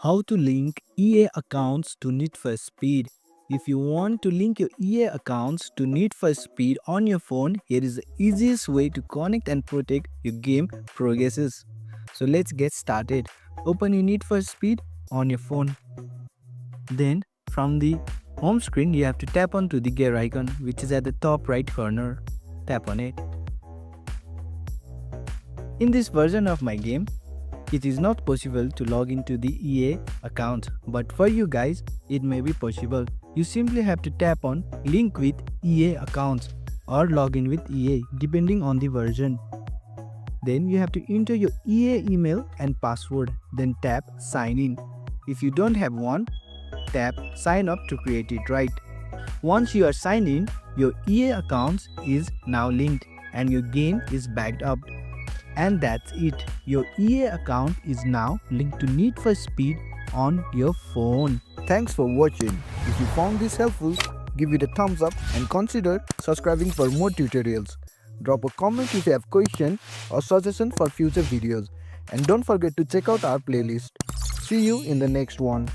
How to link EA accounts to Need for Speed. If you want to link your EA accounts to Need for Speed on your phone, here is the easiest way to connect and protect your game progresses. So let's get started. Open your Need for Speed on your phone. Then from the home screen, you have to tap onto the gear icon which is at the top right corner. Tap on it. In this version of my game, it is not possible to log into the EA account, but for you guys, it may be possible. You simply have to tap on link with EA accounts or log in with EA depending on the version. Then you have to enter your EA email and password, then tap sign in. If you don't have one, tap sign up to create it, right? Once you are signed in, your EA account is now linked and your game is backed up. And that's it. Your EA account is now linked to Need for Speed on your phone. Thanks for watching. If you found this helpful, give it a thumbs up and consider subscribing for more tutorials. Drop a comment if you have question or suggestion for future videos. And don't forget to check out our playlist. See you in the next one.